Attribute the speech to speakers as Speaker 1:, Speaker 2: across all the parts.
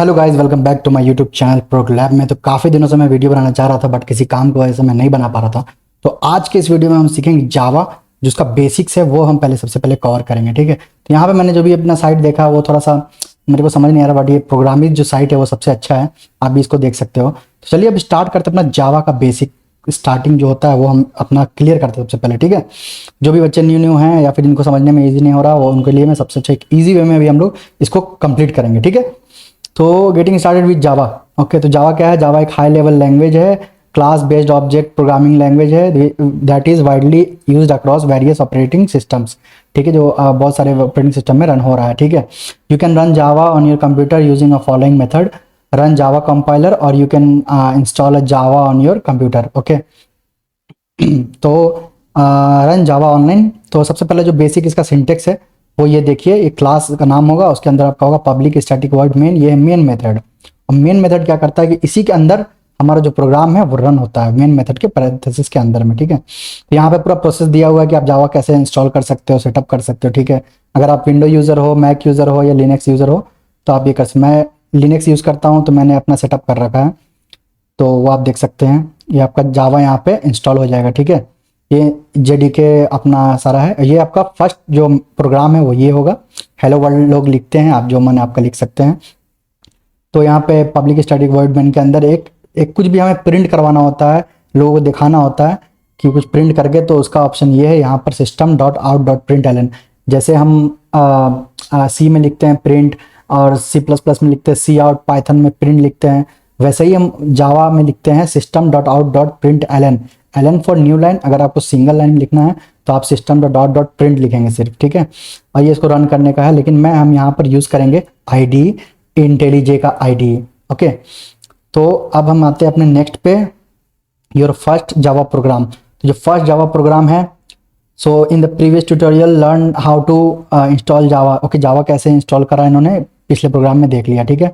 Speaker 1: Hello guys, welcome back to my YouTube channel Proglab में। तो काफ़ी दिनों से मैं वीडियो बनाना चाह रहा था बट किसी काम की वजह से मैं नहीं बना पा रहा था। तो आज के इस वीडियो में हम सीखेंगे जावा, जिसका बेसिक्स है वो हम सबसे पहले कवर करेंगे। ठीक है, तो यहाँ पे मैंने जो भी अपना साइट देखा वो थोड़ा सा मेरे को समझ नहीं आ रहा, बट ये प्रोग्रामिंग जो साइट है वो सबसे अच्छा है, आप भी इसको देख सकते हो। तो चलिए अब स्टार्ट करते हैं अपना जावा का बेसिक स्टार्टिंग जो होता है वो हम अपना क्लियर करते हैं सबसे पहले। ठीक है, जो भी बच्चे न्यू हैं या फिर जिनको समझने में ईजी नहीं हो रहा वो उनके लिए मैं सबसे अच्छा एक ईजी वे में अभी हम लोग इसको कंप्लीट करेंगे। ठीक है, तो getting started with Java. Okay, तो जावा क्या है? जावा एक हाई लेवल लैंग्वेज है, class based object programming language है that is widely used across various operating systems. ठीक है, जो बहुत सारे ऑपरेटिंग सिस्टम में रन हो रहा है। ठीक है, you can run Java on your computer using a following method: run Java compiler or you can install a Java on your computer. Okay, तो रन जावा ऑनलाइन। तो सबसे पहले जो बेसिक इसका सिंटेक्स है वो ये देखिए, एक क्लास का नाम होगा, उसके अंदर आपका होगा पब्लिक स्टैटिक वॉइड मेन, ये है मेन मेथड। और मेन मेथड क्या करता है कि इसी के अंदर हमारा जो प्रोग्राम है वो रन होता है मेन मेथड के पैरेंथेसिस के अंदर में। ठीक है, तो यहाँ पे पूरा प्रोसेस दिया हुआ है कि आप जावा कैसे इंस्टॉल कर सकते हो, सेटअप कर सकते हो। ठीक है, अगर आप विंडो यूज़र हो, मैक यूज़र हो या लिनक्स यूज़र हो तो आप ये कर सकते। मैं लिनक्स यूज़ करता हूँ तो मैंने अपना सेटअप कर रखा है, तो वो आप देख सकते हैं। ये आपका जावा यहाँ पे इंस्टॉल हो जाएगा। ठीक है, ये जेडीके अपना सारा है। ये आपका फर्स्ट जो प्रोग्राम है वो ये होगा, हेलो वर्ल्ड लोग लिखते हैं, आप जो मन आपका लिख सकते हैं। तो यहाँ पे पब्लिक स्टैटिक वॉइड मेन के अंदर एक एक कुछ भी हमें प्रिंट करवाना होता है, लोगों को दिखाना होता है कि कुछ प्रिंट करके, तो उसका ऑप्शन ये है यहाँ पर system dot out dot print L N. जैसे हम सी में लिखते हैं प्रिंट और सी प्लस प्लस में लिखते हैं सी आउट, पाइथन में प्रिंट लिखते हैं, वैसे ही हम जावा में लिखते हैं system dot out dot print L N. L N for new line, अगर आपको सिंगल लाइन लिखना है तो आप system dot dot dot print लिखेंगे सिर्फ। ठीक है, और ये इसको रन करने का है, लेकिन हम यहाँ पर यूज़ करेंगे आई इंटेलिजे का आई। ओके, तो अब हम आते हैं अपने नेक्स्ट पे, योर फर्स्ट जावा प्रोग्राम। तो जो फर्स्ट जावा प्रोग्राम है, so in the previous tutorial learn how to install Java. Okay, Java कैसे इंस्टॉल करा इन्होंने पिछले प्रोग्राम में देख लिया। ठीक है,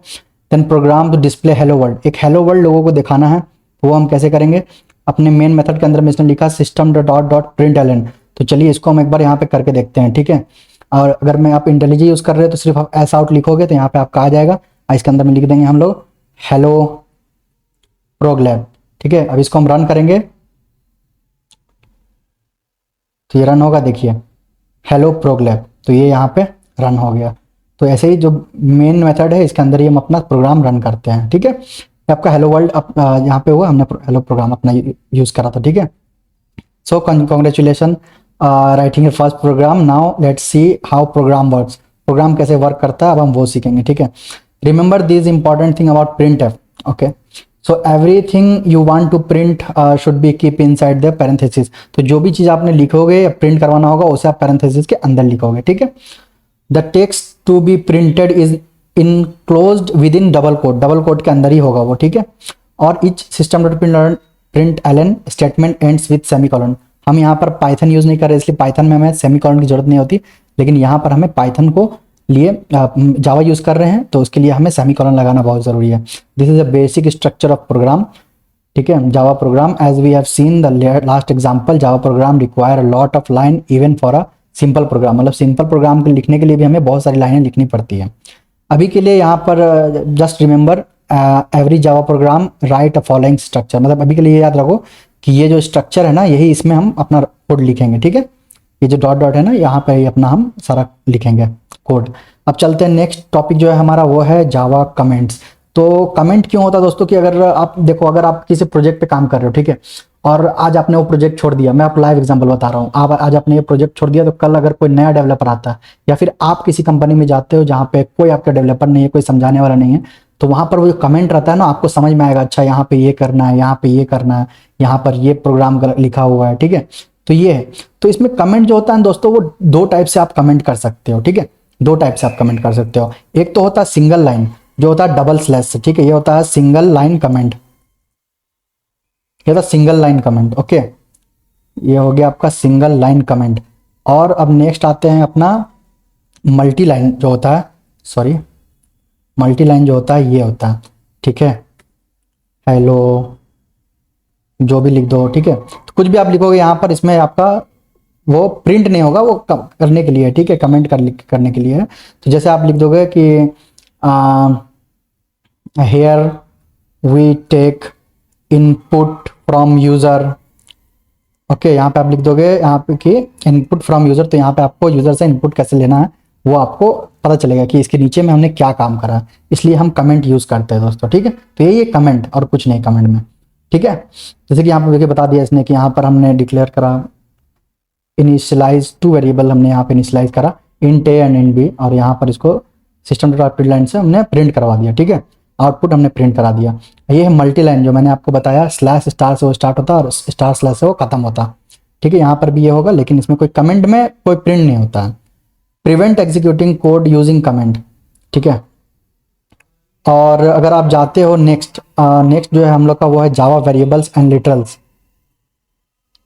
Speaker 1: then program to display hello world, एक हेलो वर्ल्ड लोगों को दिखाना है, वो हम कैसे करेंगे? अपने मेन मेथड के अंदर में इसने लिखा system dot dot print L N. तो चलिए इसको हम एक बार यहाँ पे करके देखते हैं। ठीक है, और अगर मैं आप इंटेलिजे यूज़ कर रहे हो तो सिर्फ आप एस आउट लिखोगे तो यहाँ पे आपका आ जाएगा, और इसके अंदर में लिख देंगे हम लोग हेलो प्रोग्लैब। ठीक है, अब इसको हम रन करेंगे तो ये रन होगा, देखिए हेलो प्रोग्लैब, तो ये यहाँ पे रन हो गया। तो ऐसे ही जो मेन मेथड है इसके अंदर ही हम अपना प्रोग्राम रन करते हैं। ठीक है, आपका हेलो वर्ल्ड यहाँ पे हुआ, हमने हेलो प्रोग्राम अपना यूज़ करा था। ठीक है, so congratulation writing a first program. Now let's see how program works, program कैसे वर्क करता है अब हम वो सीखेंगे। ठीक है, remember this important thing about printf. Okay, so everything you want to print should be keep inside the parenthesis. तो जो भी चीज़ आपने लिखोगे या प्रिंट करवाना होगा उसे आप पैरेंथेसिस के अंदर लिखोगे। ठीक है, the text to be printed is enclosed within double quote के अंदर ही होगा वो। ठीक है, और each system dot print L N statement ends with semicolon. हम यहाँ पर पाइथन यूज़ नहीं कर रहे, इसलिए पाइथन में हमें सेमीकोलन की जरूरत नहीं होती, लेकिन यहाँ पर हमें पाइथन को लिए जावा यूज़ कर रहे हैं तो उसके लिए हमें सेमीकोलन लगाना बहुत ज़रूरी है। This is a basic structure of program. ठीक है, Java program as we have seen the last example, Java program require a lot of line even for a simple program. मतलब सिंपल प्रोग्राम को लिखने के लिए भी हमें बहुत सारी लाइनें लिखनी पड़ती है। अभी के लिए यहाँ पर just remember every Java program right अ फॉलोइंग स्ट्रक्चर, मतलब अभी के लिए याद रखो कि ये जो स्ट्रक्चर है ना, यही इसमें हम अपना कोड लिखेंगे। ठीक है, ये जो डॉट डॉट है ना, यहाँ पे ही अपना हम सारा लिखेंगे कोड। अब चलते हैं नेक्स्ट टॉपिक जो है हमारा, वो है जावा कमेंट्स। तो कमेंट क्यों होता है दोस्तों कि अगर आप देखो, अगर आप किसी प्रोजेक्ट पे काम कर रहे हो, ठीक है, और आज आपने वो प्रोजेक्ट छोड़ दिया, मैं आप लाइव एग्जांपल बता रहा हूँ, आप आज आपने ये प्रोजेक्ट छोड़ दिया तो कल अगर कोई नया डेवलपर आता है या फिर आप किसी कंपनी में जाते हो जहाँ पे कोई आपका डेवलपर नहीं है, कोई समझाने वाला नहीं है, तो वहाँ पर वो जो कमेंट रहता है ना, आपको समझ में आएगा, अच्छा यहाँ पे ये करना है, यहाँ पे ये करना है, यहाँ पर ये प्रोग्राम लिखा हुआ है। ठीक है, तो ये है। तो इसमें कमेंट जो होता है दोस्तों, वो दो टाइप से आप कमेंट कर सकते हो। ठीक है, दो टाइप से आप कमेंट कर सकते हो। एक तो होता है सिंगल लाइन, जो होता है डबल स्लैश। ठीक है, ये होता है सिंगल लाइन कमेंट, ये होता है सिंगल लाइन कमेंट। ओके, ये हो गया आपका सिंगल लाइन कमेंट। और अब नेक्स्ट आते हैं अपना मल्टी लाइन जो होता है, सॉरी मल्टी लाइन जो होता है ये होता है। ठीक है, हेलो जो भी लिख दो। ठीक है, तो कुछ भी आप लिखोगे यहाँ पर, इसमें आपका वो प्रिंट नहीं होगा, वो करने के लिए है। ठीक है, कमेंट करने के लिए है। तो जैसे आप लिख दोगे कि here we take input from user. Okay, यहाँ पे आप लिख दोगे यहाँ पे कि इनपुट फ्रॉम यूज़र, तो यहाँ पे आपको यूज़र से इनपुट कैसे लेना है वो आपको पता चलेगा कि इसके नीचे में हमने क्या काम करा है। इसलिए हम कमेंट यूज़ करते हैं दोस्तों, ठीक है। तो यही है कमेंट और कुछ नहीं कमेंट में, ठीक है। जैसे कि यहाँ पे देखिए बता दिया इसने कि यहाँ पर हमने डिक्लेयर करा इनिशियलाइज टू वेरिएबल, हमने यहाँ पे इनिशियलाइज करा int a and int b, और यहाँ पर इसको सिस्टम डॉट आउटपुट लाइन से हमने प्रिंट करवा दिया, ठीक है। आउटपुट हमने प्रिंट करा दिया। ये है मल्टी लाइन, जो मैंने आपको बताया स्लैश स्टार से वो स्टार्ट होता है और स्टार स्लैश से वो खत्म होता, ठीक है। यहाँ पर भी ये होगा, लेकिन इसमें कोई कमेंट में कोई प्रिंट नहीं होता है। Prevent executing code using comment, ठीक है। और अगर आप जाते हो नेक्स्ट जो है हम लोग का वो है जावा वेरिएबल्स एंड लिटरल्स।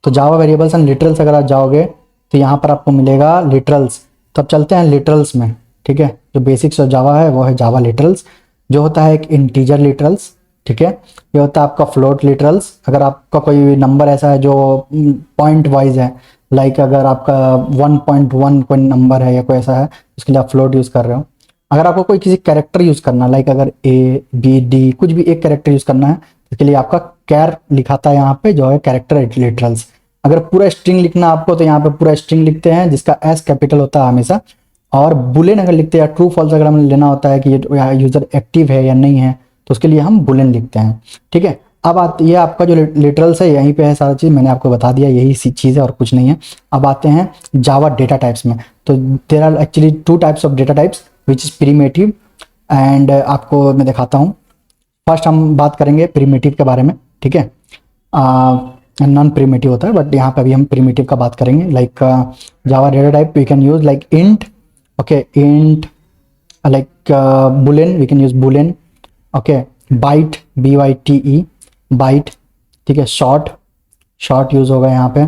Speaker 1: तो जावा वेरिएबल्स एंड लिटरल्स अगर आप जाओगे तो यहाँ पर आपको मिलेगा लिटरल्स। तो अब चलते हैं लिटरल्स में, ठीक है। जो बेसिक्स ऑफ जावा है वो है जावा लिटरल्स, जो होता है एक इंटीजर लिटरल्स, ठीक है। ये होता है आपका फ्लोट लिटरल्स। अगर आपका कोई नंबर ऐसा है जो पॉइंट वाइज है, लाइक अगर आपका 1.1 कोई नंबर है या कोई ऐसा है, उसके लिए आप फ्लोट यूज़ कर रहे हो। अगर आपको कोई किसी कैरेक्टर यूज़ करना है, लाइक अगर ए बी डी कुछ भी एक कैरेक्टर यूज़ करना है, इसके लिए आपका कैर लिखाता है यहाँ पे, जो है कैरेक्टर लिटरल्स। अगर पूरा स्ट्रिंग लिखना आपको तो यहाँ पे पूरा स्ट्रिंग लिखते हैं जिसका एस कैपिटल होता है हमेशा। और बुलियन अगर लिखते हैं या ट्रू फॉल्स अगर हमें लेना होता है कि ये यूजर एक्टिव है या नहीं है, तो उसके लिए हम बुलियन लिखते हैं, ठीक है। अब ये आपका जो लिटरल्स है यहीं पे है सारा चीज़, मैंने आपको बता दिया, यही सी चीज़ है और कुछ नहीं है। अब आते हैं जावा डेटा टाइप्स में। तो there are actually 2 types of data types which is primitive and आपको मैं दिखाता हूँ। फर्स्ट हम बात करेंगे प्रीमेटिव के बारे में, ठीक है। नॉन प्रीमेटिव होता है, बट यहाँ पे अभी हम प्रीमेटिव का बात करेंगे। Like Java data type we can use like int, okay, int, like boolean we can use boolean, okay, byte BYTE byte, ठीक है। शॉर्ट यूज होगा यहाँ पे,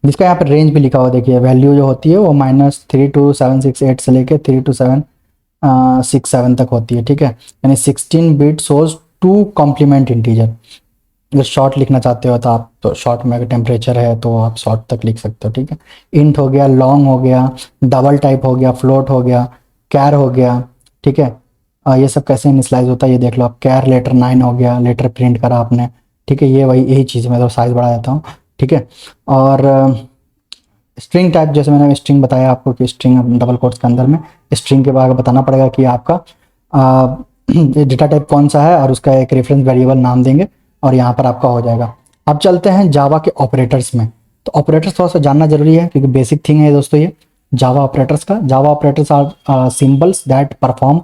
Speaker 1: जिसका यहाँ पे रेंज भी लिखा हुआ देखिए। वैल्यू जो होती है वो -3 to 768 से लेके 3 to 767 तक होती है, ठीक है। यानी 16 बिट सोज 2 कॉम्प्लीमेंट इंटीजर। अगर शॉर्ट लिखना चाहते हो तो आप, तो शॉर्ट में अगर टेम्परेचर है तो आप शॉर्ट तक लिख सकते हो, ठीक है। इंट हो गया, लॉन्ग हो गया, डबल टाइप हो गया, फ्लोट हो गया, कैर हो गया, ठीक है। ये सब कैसे इनिशियलाइज होता है ये देख लो आप। कैर लेटर 9 हो गया, लेटर प्रिंट करा आपने, ठीक है। ये वही यही चीज़, मैं तो साइज बढ़ा देता हूँ, ठीक है। और स्ट्रिंग टाइप, जैसे मैंने स्ट्रिंग बताया आपको कि स्ट्रिंग डबल कोट्स के अंदर में स्ट्रिंग के बारे में बताना पड़ेगा कि आपका डेटा टाइप कौन सा है, और उसका एक रेफरेंस वेरिएबल नाम देंगे और यहाँ पर आपका हो जाएगा। अब चलते हैं जावा के ऑपरेटर्स में। तो ऑपरेटर्स थोड़ा सा जानना जरूरी है क्योंकि बेसिक थिंग है दोस्तों ये जावा ऑपरेटर्स का। Java operators are symbols that perform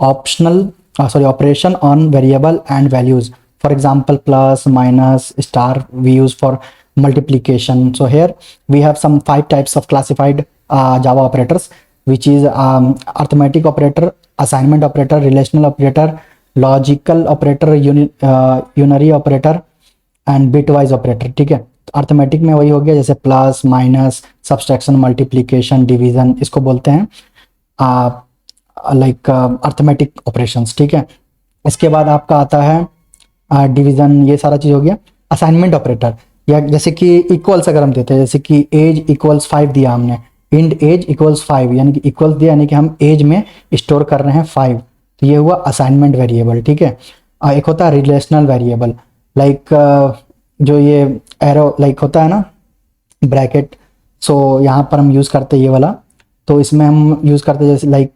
Speaker 1: operation on variable and values. For example, plus, minus, star we use for multiplication. So here we have some 5 types of classified Java operators, which is arithmetic operator, assignment operator, relational operator, logical operator, unary operator and bitwise operator, ठीक है। Arithmetic में वही हो गया जैसे plus, minus, subtraction, multiplication, division, इसको बोलते हैं लाइक अर्थमेटिक ऑपरेशंस, ठीक है। इसके बाद आपका आता है डिवीजन, ये सारा चीज हो गया। असाइनमेंट ऑपरेटर, या जैसे कि इक्वल्स अगर हम देते हैं, जैसे कि एज इक्वल्स 5 दिया हमने, इंट एज इक्वल्स 5, यानी कि इक्वल्स दिया यानी कि हम एज में स्टोर कर रहे हैं 5, तो ये हुआ असाइनमेंट वेरिएबल, ठीक है। एक होता है रिलेशनल वेरिएबल, लाइक जो ये एरो लाइक होता है ना ब्रैकेट, सो यहाँ पर हम यूज़ करते हैं ये वाला। तो इसमें हम यूज़ करते हैं जैसे लाइक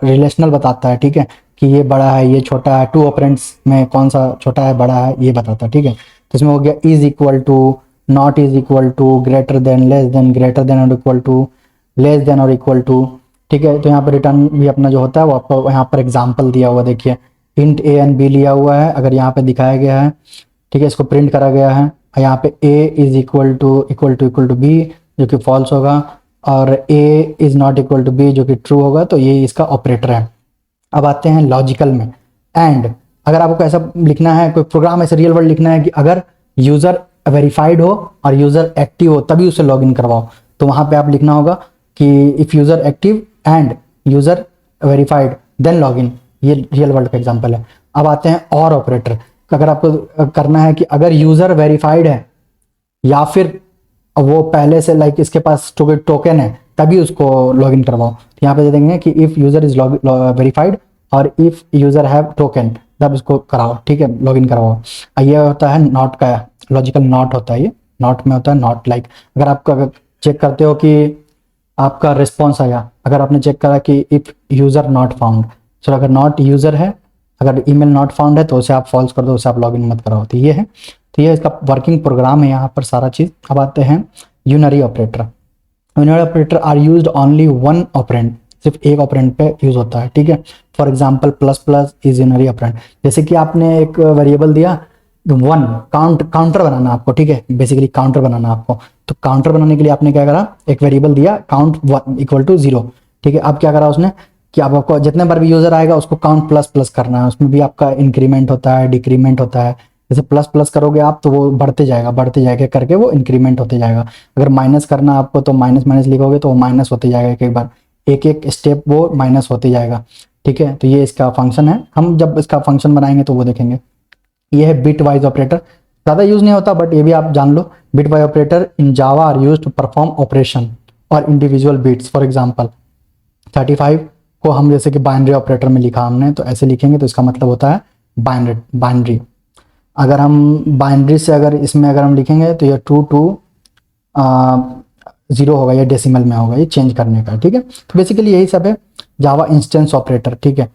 Speaker 1: रिलेशनल बताता है, ठीक है, कि ये बड़ा है ये छोटा है, 2 ऑपरेंड्स में कौन सा छोटा है बड़ा है ये बताता है, ठीक है। तो इसमें हो गया is equal to, not is equal to, greater than, less than, greater than और इक्वल टू, लेस देन और इक्वल टू, ठीक है। तो यहाँ पर रिटर्न भी अपना जो होता है वो आपको यहाँ पर एग्जाम्पल दिया हुआ देखिए, इंट ए एंड बी लिया हुआ है, अगर यहाँ पे दिखाया गया है, ठीक है, इसको प्रिंट करा गया है। यहाँ पे A is equal to B जो कि फॉल्स होगा, और A is not equal to B जो कि ट्रू होगा, तो ये इसका ऑपरेटर है। अब आते हैं लॉजिकल में। एंड अगर आपको ऐसा लिखना है, कोई प्रोग्राम ऐसे रियल वर्ल्ड लिखना है कि अगर यूजर वेरीफाइड हो और यूजर एक्टिव हो तभी उसे लॉगिन करवाओ, तो वहां पे आप लिखना होगा कि if user active and user verified then login. ये रियल वर्ल्ड का एग्जांपल है। अब आते हैं और ऑपरेटर। अगर आपको करना है कि अगर यूजर वेरीफाइड है या फिर वो पहले से लाइक इसके पास टोकन है तभी उसको लॉगिन करवाओ, तो यहाँ पे दे देंगे कि इफ यूजर इज वेरीफाइड और इफ यूजर हैव टोकन तब इसको कराओ, ठीक है, लॉगिन करवाओ। ये होता है नॉट का, लॉजिकल नॉट होता है, ये नॉट में होता है नॉट लाइक। अगर आप चेक करते हो कि आपका रिस्पॉन्स आया, अगर आपने चेक करा कि इफ यूजर नॉट फाउंड, सो अगर नॉट यूजर है, अगर ईमेल नॉट फाउंड है तो उसे आप फॉल्स कर दो, उसे आप लॉगिन मत कराओ। तो ये है, तो ये इसका वर्किंग प्रोग्राम है यहाँ पर सारा चीज़। अब आते हैं unary operator. Unary operator are used only one operand, सिर्फ एक ऑपरेंड पे यूज होता है, ठीक है। For example plus plus is unary operand. जैसे कि आपने एक वेरिएबल दिया वन, काउंटर बनाना आपको, ठीक है, बेसिकली काउंटर बनाना आपको। तो काउंटर बनाने के लिए आपने क्या करा, एक वेरिएबल दिया काउंट वन इक्वल टू 0, ठीक है। अब क्या करा उसने कि अब आपको जितने बार भी यूजर आएगा उसको काउंट प्लस प्लस करना है, उसमें भी आपका इंक्रीमेंट होता है, डिक्रीमेंट होता है। जैसे प्लस प्लस करोगे आप तो वो बढ़ते जाएगा करके वो इंक्रीमेंट होते जाएगा। अगर माइनस करना आपको तो माइनस माइनस लिखोगे तो वो माइनस होते जाएगा, एक बार एक एक स्टेप वो माइनस होते जाएगा, ठीक है। तो ये इसका फंक्शन है, हम जब इसका फंक्शन बनाएंगे तो वो देखेंगे। ये है बिट वाइज ऑपरेटर, ज़्यादा यूज नहीं होता बट ये भी आप जान लो। Bitwise operator in Java are use to perform operation or individual bits. For example 35 को हम जैसे कि बाइनरी ऑपरेटर में लिखा हमने, तो ऐसे लिखेंगे तो इसका मतलब होता है बाइनरी। अगर हम बाइनरी से अगर इसमें अगर हम लिखेंगे तो ये 2 to 0 होगा, ये डेसिमल में होगा, ये चेंज करने का, ठीक है। तो बेसिकली यही सब है जावा इंस्टेंस ऑपरेटर, ठीक है।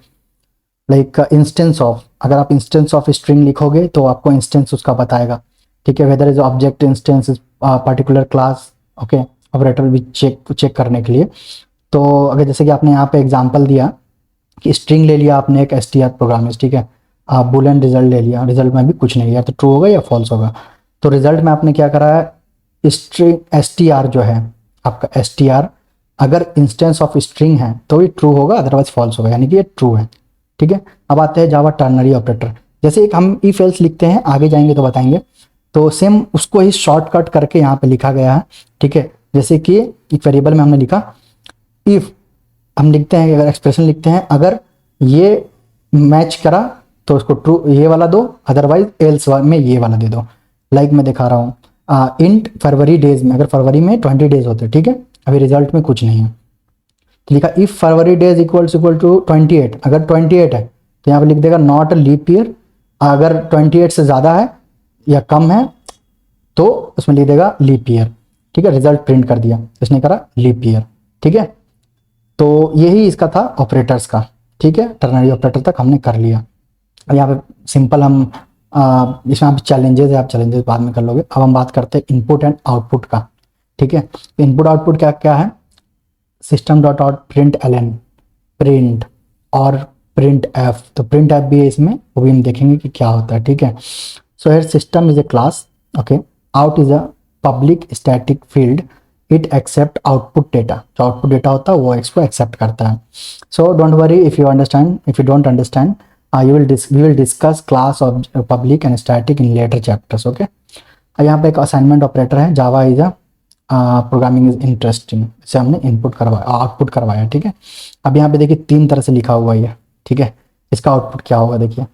Speaker 1: लाइक इंस्टेंस ऑफ, अगर आप इंस्टेंस ऑफ स्ट्रिंग लिखोगे तो आपको इंस्टेंस उसका बताएगा, ठीक है। Whether is object instance is particular class, okay, operator भी चेक करने के लिए। तो अगर जैसे कि आपने यहाँ पे एग्जांपल दिया कि स्ट्रिंग ले लिया आपने एक str प्रोग्राम, ठीक है, आप बुलियन रिजल्ट ले लिया, रिजल्ट में भी कुछ नहीं, या तो ट्रू होगा या फॉल्स होगा। तो रिजल्ट में आपने क्या करा है, स्ट्रिंग str जो है आपका str, अगर इंस्टेंस ऑफ स्ट्रिंग है तो ये ट्रू होगा, अदरवाइज फॉल्स होगा, यानी कि ये ट्रू है, ठीक है। अब आते हैं जावा टर्नरी ऑपरेटर। जैसे एक हम इफ एल्स लिखते हैं, आगे जाएंगे तो बताएंगे, तो सेम उसको ही शॉर्टकट करके यहाँ पे लिखा गया है, ठीक है। जैसे कि एक वेरिएबल में हमने लिखा इफ, हम लिखते हैं अगर एक्सप्रेशन लिखते हैं, अगर ये मैच करा तो उसको ट्रू ये वाला दो, अदरवाइज एल्स में ये वाला दे दो। लाइक मैं दिखा रहा हूँ इंट फरवरी डेज में, अगर फरवरी में 20 डेज होते, ठीक है, अभी रिजल्ट में कुछ नहीं है, तो लिखा if February days equal to 28, अगर 28 है तो यहाँ पे लिख देगा नॉट अ लीप ईयर। अगर 28 से ज़्यादा है या कम है तो उसमें लिख देगा लीप ईयर, ठीक है। रिजल्ट प्रिंट कर दिया, इसने करा लीप ईयर, ठीक है। तो यही इसका था ऑपरेटर्स का, ठीक है, टर्नरी ऑपरेटर तक हमने कर लिया। अब यहाँ पे सिंपल हम इसमें आप चैलेंजेस है, आप चैलेंजेस बाद में कर लोगे। अब हम बात करते हैं इनपुट एंड आउटपुट का, ठीक है। इनपुट आउटपुट क्या क्या है, system dot out print L N, print और प्रिंट एफ। तो प्रिंट एफ भी है इसमें, वो भी हम देखेंगे कि क्या होता है, ठीक है। So here system is a class, okay, out is a public static field, it accept output data, जो आउटपुट डेटा होता है वो इसको एक्सेप्ट करता है। So don't worry if you understand, if you don't understand we will discuss class of public and static in later chapters, okay. यहाँ पे एक असाइनमेंट ऑपरेटर है, Java is a programming is interesting, इसे हमने input करवाया, output करवाया, ठीक है। अब यहाँ पे देखिए 3 तरह से लिखा हुआ है, ठीक है। इसका आउटपुट क्या होगा देखिए,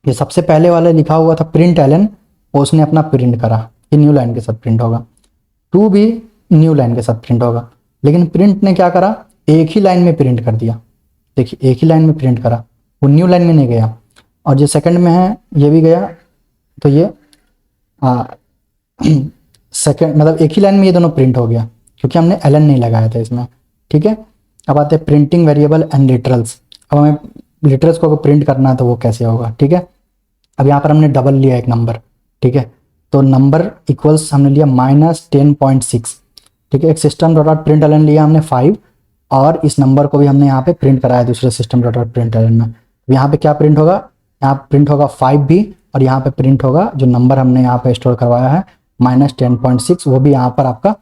Speaker 1: ये सबसे पहले वाला लिखा हुआ था प्रिंट एलन, उसने अपना प्रिंट करा, ये न्यू लाइन के साथ प्रिंट होगा। 2 भी न्यू लाइन के साथ प्रिंट होगा, लेकिन प्रिंट ने क्या करा, एक ही लाइन में प्रिंट कर दिया, देखिए एक ही लाइन में प्रिंट करा, वो न्यू लाइन में नहीं गया। और जो सेकंड में है ये भी गया, तो ये सेकंड मतलब एक ही लाइन में ये दोनों प्रिंट हो गया, क्योंकि हमने एलन नहीं लगाया था इसमें, ठीक है। अब आते हैं प्रिंटिंग वेरिएबल एंड लिटरल्स। अब हमें लिटरल्स को अगर प्रिंट करना है तो वो कैसे होगा, ठीक है। अब यहाँ पर हमने डबल लिया एक नंबर, ठीक है, तो नंबर इक्वल्स हमने लिया -10.6, ठीक है। एक system dot out print L N लिया हमने 5, और इस नंबर को भी हमने यहाँ पे प्रिंट कराया दूसरे system dot out print L N में। यहाँ पे क्या प्रिंट होगा, यहाँ प्रिंट होगा 5 भी, और यहाँ पे प्रिंट होगा जो नंबर हमने यहाँ पे स्टोर करवाया है -10.6, वो भी यहाँ पर आपका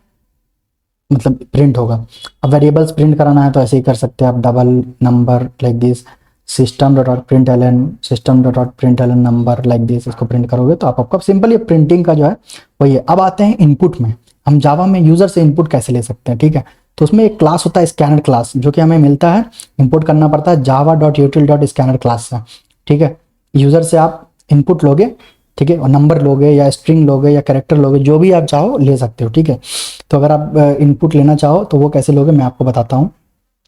Speaker 1: मतलब प्रिंट होगा। अब वेरिएबल्स प्रिंट कराना है तो ऐसे ही कर सकते हैं आप, double number like this, system dot out print L N, system dot out print L N number like this, इसको प्रिंट करोगे तो आपका सिंपल ये प्रिंटिंग का जो है वही है। अब आते हैं इनपुट में, हम जावा में यूजर से इनपुट कैसे ले सकते हैं, ठीक है। तो उसमें एक क्लास होता है स्कैनर क्लास, जो कि हमें मिलता है, इनपुट करना पड़ता है java.util.scanner क्लास से, ठीक है। यूजर से आप इनपुट लोगे, ठीक है, और नंबर लोगे या स्ट्रिंग लोगे या कैरेक्टर लोगे, जो भी आप चाहो ले सकते हो, ठीक है। तो अगर आप इनपुट लेना चाहो तो वो कैसे लोगे मैं आपको बताता हूँ।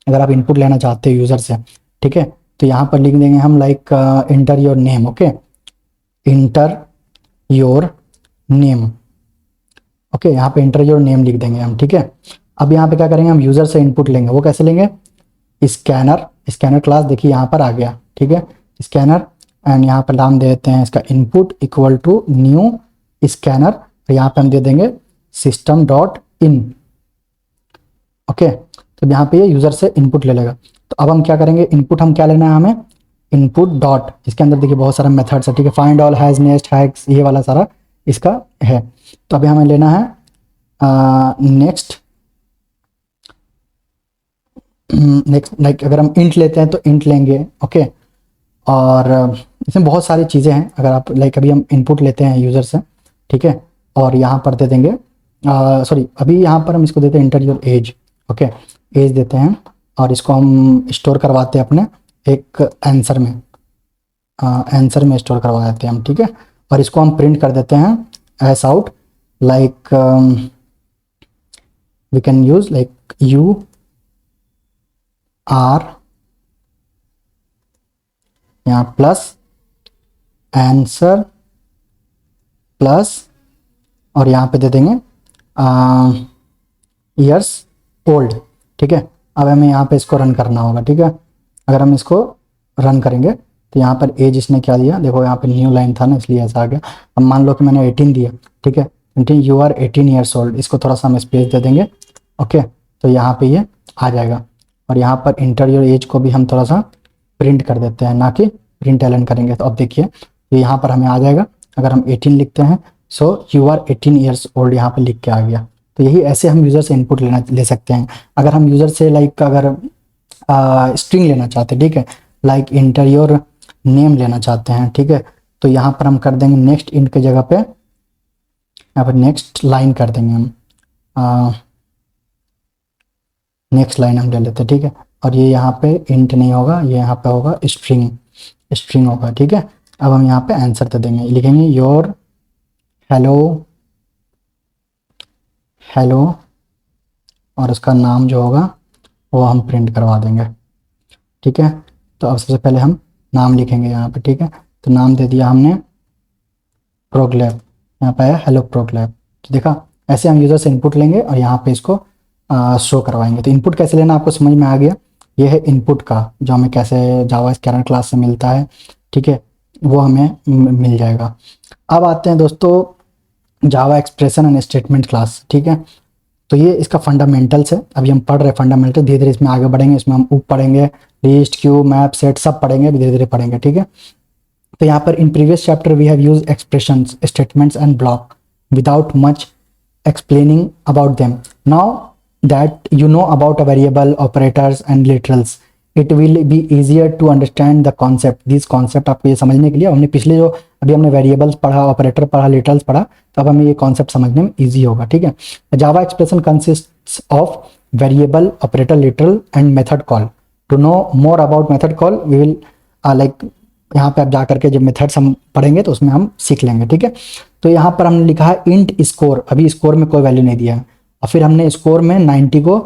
Speaker 1: अगर आप इनपुट लेना चाहते हो यूजर से, ठीक है, तो यहाँ पर लिख देंगे हम like inter your name, okay, inter your name, okay, यहाँ पे इंटर योर नेम लिख देंगे हम, ठीक है। अब यहाँ पे क्या करेंगे, हम यूजर से इनपुट लेंगे, वो कैसे लेंगे, स्कैनर, स्कैनर क्लास देखिए यहाँ पर आ गया, ठीक है, स्कैनर, एंड यहाँ पर नाम दे देते हैं इसका input equal to new scanner, और यहाँ पे हम दे देंगे सिस्टम डॉट इन, ओके। तो यहाँ पे ये यूजर से इनपुट ले लेगा। तो अब हम क्या करेंगे, इनपुट हम क्या लेना है हमें, इनपुट डॉट, इसके अंदर देखिए बहुत सारा मेथड्स है, ठीक है, find all, has, next, hacks, ये वाला सारा इसका है। तो अभी हमें लेना है नेक्स्ट, नेक्स्ट लाइक अगर हम इंट लेते हैं तो इंट लेंगे, ओके। और इसमें बहुत सारी चीज़ें हैं, अगर आप लाइक अभी हम इनपुट लेते हैं यूज़र से, ठीक है, और यहाँ पर दे देंगे सॉरी, अभी यहाँ पर हम इसको देते हैं enter your age, okay, age देते हैं, और इसको हम स्टोर करवाते हैं अपने एक आंसर में, आंसर में स्टोर करवा देते हैं हम, ठीक है। और इसको हम प्रिंट कर देते हैं S out, like we can use like you are, यहाँ प्लस आंसर प्लस, और यहाँ पे दे देंगे ईयर्स ओल्ड, ठीक है। अब हमें यहाँ पे इसको रन करना होगा, ठीक है। अगर हम इसको रन करेंगे तो यहाँ पर एज इसने क्या दिया, देखो यहाँ पे न्यू लाइन था ना इसलिए ऐसा आ गया। अब मान लो कि मैंने 18 दिया, ठीक है, 18, यू आर 18 ईयर्स ओल्ड, इसको थोड़ा सा हम स्पेस दे देंगे, ओके। तो यहाँ पे ये आ जाएगा, और यहाँ पर इंटर योर एज को भी हम थोड़ा सा प्रिंट कर देते हैं, ना कि प्रिंट एलन करेंगे। तो अब देखिए ये यहाँ पर हमें आ जाएगा, अगर हम 18 लिखते हैं so you are 18 years old यहाँ पे लिख के आ गया। तो यही ऐसे हम यूज़र से इनपुट ले सकते हैं। अगर हम यूज़र से लाइक अगर स्ट्रिंग लेना चाहते हैं, ठीक है, लाइक इंटर योर नेम लेना चाहते हैं, ठीक है, तो यहाँ पर हम कर देंगे नेक्स्ट इंट के जगह पे यहाँ पर नेक्स्ट लाइन कर देंगे हम, नेक्स्ट लाइन हम ले लेते हैं, ठीक है। और ये यहाँ पे इंट नहीं होगा, ये यहाँ पे होगा स्ट्रिंग, स्ट्रिंग होगा, ठीक है। अब हम यहाँ पे आंसर दे देंगे, लिखेंगे योर हेलो, हेलो, और उसका नाम जो होगा वो हम प्रिंट करवा देंगे, ठीक है। तो अब सबसे पहले हम नाम लिखेंगे यहाँ पे, ठीक है। तो नाम दे दिया हमने प्रोग्लैब, यहाँ पे आया हेलो प्रोग्लैब। तो देखा, ऐसे हम यूज़र से इनपुट लेंगे और यहाँ पे इसको शो करवाएंगे। तो इनपुट कैसे लेना आपको समझ में आ गया, ये है इनपुट का, जो हमें कैसे जावा स्कैनर क्लास से मिलता है, ठीक है, वो हमें मिल जाएगा। अब आते हैं दोस्तों जावा एक्सप्रेशन एंड स्टेटमेंट क्लास, ठीक है। तो ये इसका फंडामेंटल्स है, अभी हम पढ़ रहे हैं फंडामेंटल, धीरे धीरे इसमें आगे बढ़ेंगे, इसमें हम ऊप पढ़ेंगे, लिस्ट, क्यू, मैप, सेट सब पढ़ेंगे, धीरे धीरे पढ़ेंगे, ठीक है। तो यहाँ पर in previous chapter we have used expressions, statements and block without much explaining about them. Now that you know about a variable, operators and literals, it will be easier to understand the concept. These concept आपको ये समझने के लिए, हमने पिछले जो अभी हमने वेरिएबल्स पढ़ा, ऑपरेटर पढ़ा, लिटरल्स पढ़ा, तो अब हमें ये कॉन्सेप्ट समझने में ईजी होगा, ठीक है। Java expression consists of variable, operator, literal and method call. To know more about method call we will like यहाँ पे आप जा करके जब मेथड्स हम पढ़ेंगे तो उसमें हम सीख लेंगे, ठीक है। तो यहाँ पर हमने लिखा है इंट स्कोर, अभी स्कोर में कोई वैल्यू नहीं दिया है, और फिर हमने स्कोर में 90 को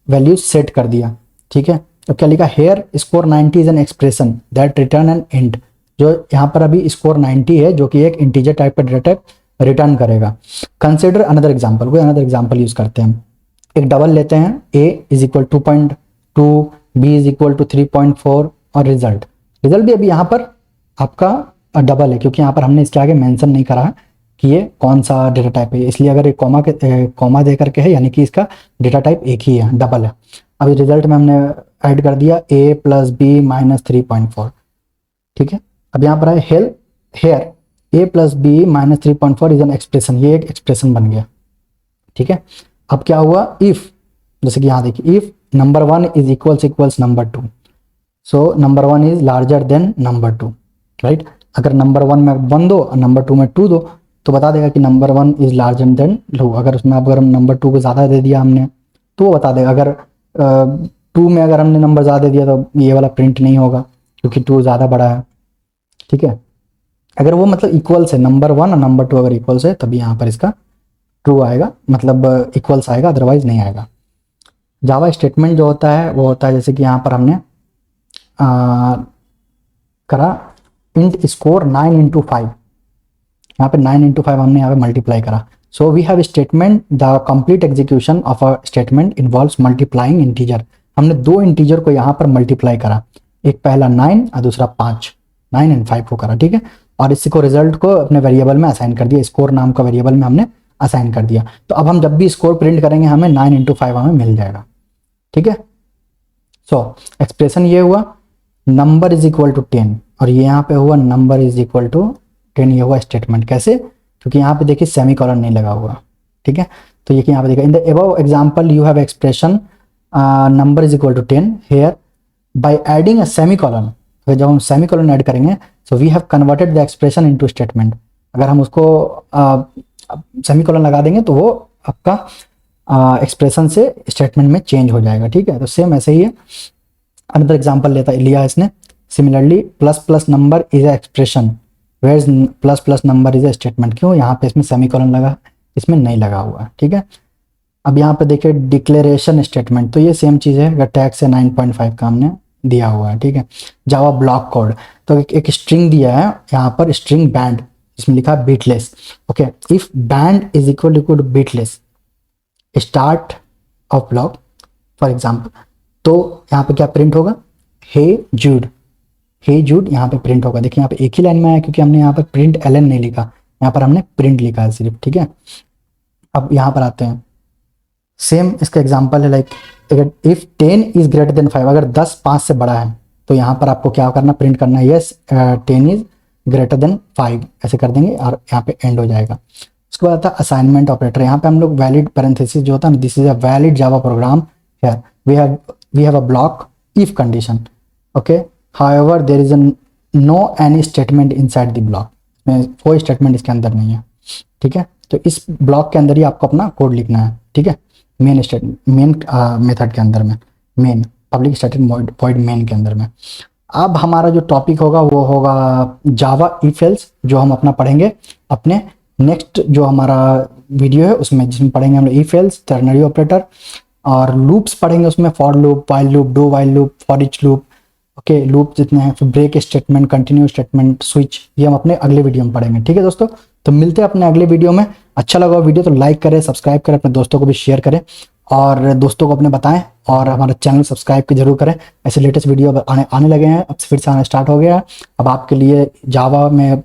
Speaker 1: वैल्यू सेट कर दिया, ठीक है। तो क्या लिखा, here score 90 is an expression that return an int. जो यहाँ पर अभी स्कोर 90 है, जो कि एक इंटीजर टाइप का डेटा टाइप रिटर्न करेगा। कंसिडर अनदर एग्जाम्पल, कोई अनदर एग्जाम्पल यूज करते हैं हम, एक डबल लेते हैं, a is equal 2.2, b is equal to 3.4, और रिजल्ट भी अभी यहाँ पर आपका डबल है, क्योंकि यहाँ पर हमने इसके आगे मेंशन नहीं करा है कि ये कौन सा डेटा टाइप है, इसलिए अगर ये कॉमा दे करके है यानी कि इसका डेटा टाइप एक ही है, डबल है। अभी रिजल्ट में हमने ऐड कर दिया a + b - 3.4, ठीक है। अब यहाँ पर है here a + b - 3.4 is an expression, ये एक एक्सप्रेशन बन गया, ठीक है। अब क्या हुआ, इफ, जैसे कि यहाँ देखिए, if number 1 is equals number 2, so number 1 is larger than number 2, right. अगर नंबर 1 में 1 दो और नंबर 2 में 2 दो तो बता देगा कि नंबर 1 इज लार्जर देन 2। अगर उसमें अगर नंबर 2 को ज़्यादा दे दिया हमने तो वो बता देगा। अगर 2 में अगर हमने नंबर ज़्यादा दे दिया तो ये वाला प्रिंट नहीं होगा, क्योंकि 2 ज़्यादा बड़ा है, ठीक है। अगर वो मतलब इक्वल्स है, नंबर 1 और नंबर 2 अगर इक्वल्स है तभी यहाँ पर इसका ट्रू आएगा, मतलब इक्वल्स आएगा, अदरवाइज नहीं आएगा। जावा स्टेटमेंट जो होता है वो होता है जैसे कि यहाँ पर हमने करा इंट स्कोर 9 इंटू 5, यहाँ पे 9 इंटू 5 हमने यहाँ पे मल्टीप्लाई करा। So we have statement the complete execution of a statement involves multiplying integer. हमने दो इंटीजर को यहाँ पर मल्टीप्लाई करा, एक पहला 9 और दूसरा 5, 9 एंड 5 को करा, ठीक है। और इसी को रिजल्ट को अपने वेरिएबल में असाइन कर दिया, स्कोर नाम का वेरिएबल में हमने असाइन कर दिया। तो अब हम जब भी स्कोर प्रिंट करेंगे हमें 9 इंटू 5 हमें मिल जाएगा, ठीक है। सो एक्सप्रेशन ये हुआ नंबर इज इक्वल टू 10, और ये यहाँ पे हुआ नंबर इज इक्वल टू 10, ये हुआ स्टेटमेंट। कैसे? क्योंकि यहाँ पे देखिए सेमी कॉलन नहीं लगा हुआ, ठीक है। तो ये यहाँ पे देखिए in the above example you have expression number is equal to 10 here by adding a semi colon. तो जब हम सेमी कॉलन ऐड करेंगे so we have converted the expression into statement. अगर हम उसको सेमी कॉलन लगा देंगे तो वो आपका एक्सप्रेशन से स्टेटमेंट में चेंज हो जाएगा, ठीक है। तो सेम ऐसे ही है। अनदर एग्जांपल लिया इसने, similarly plus plus number is a expression where plus plus number is a statement. क्यों? यहाँ पे इसमें सेमीकोलन लगा, इसमें नहीं लगा हुआ, ठीक है। अब यहाँ पे देखिए डिक्लेरेशन स्टेटमेंट, तो ये सेम चीज़ है, अगर टैग से 9.5 का हमने दिया हुआ है, ठीक है। जावा ब्लॉक कोड, तो एक स्ट्रिंग दिया है यहाँ पर, स्ट्रिंग बैंड, इसमें लिखा है Beatles. Okay, if band is equal to Beatles start of block for example, तो यहाँ पे क्या प्रिंट होगा? हे जूड, हे जूड यहाँ पे प्रिंट होगा। देखिए यहाँ पे एक ही लाइन में आया क्योंकि हमने यहाँ पर प्रिंट एलन नहीं लिखा, यहाँ पर हमने प्रिंट लिखा है सिर्फ, ठीक है। अब यहाँ पर आते हैं, सेम इसका एग्जांपल है like if 10 is greater than 5, अगर 10 5 से बड़ा है तो यहाँ पर आपको क्या करना, प्रिंट करना है यस 10 इज ग्रेटर देन 5, ऐसे कर देंगे और यहाँ पे एंड हो जाएगा। उसके बाद आता है असाइनमेंट ऑपरेटर। यहाँ पे हम लोग वैलिड पैरेंथेसिस जो होता है, this is a valid Java program here we have a block if condition, okay. However, there is no any statement inside the block, कोई स्टेटमेंट इसके अंदर नहीं है, ठीक है। तो इस ब्लॉक के अंदर ही आपको अपना कोड लिखना है, ठीक है। मेन मेथड के अंदर में, main public static void main के अंदर में। अब हमारा जो टॉपिक होगा वो होगा जावा इफ एल्स, जो हम अपना पढ़ेंगे अपने नेक्स्ट जो हमारा वीडियो है उसमें, जिसमें पढ़ेंगे हम लोग इफ एल्स, टर्नरी ऑपरेटर और लूप्स पढ़ेंगे उसमें, for loop, while loop, do while loop, for each loop, okay, loop जितने हैं, फिर break statement, continue statement, switch, ये हम अपने अगले वीडियो में पढ़ेंगे, ठीक है दोस्तों। तो मिलते हैं अपने अगले वीडियो में। अच्छा लगा वीडियो तो लाइक करें, सब्सक्राइब करें, अपने दोस्तों को भी शेयर करें और दोस्तों को अपने बताएं, और हमारा चैनल सब्सक्राइब की जरूर करें। ऐसे लेटेस्ट वीडियो आने लगे हैं, अब फिर से आना स्टार्ट हो गया है। अब आपके लिए जावा में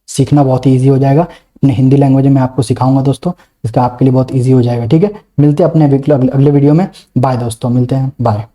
Speaker 1: सीखना बहुत ही ईजी हो जाएगा, अपने हिंदी लैंग्वेज में आपको सिखाऊंगा दोस्तों, इसका आपके लिए बहुत ईजी हो जाएगा, ठीक है। मिलते हैं अपने अगले वीडियो में। बाय दोस्तों, मिलते हैं, बाय।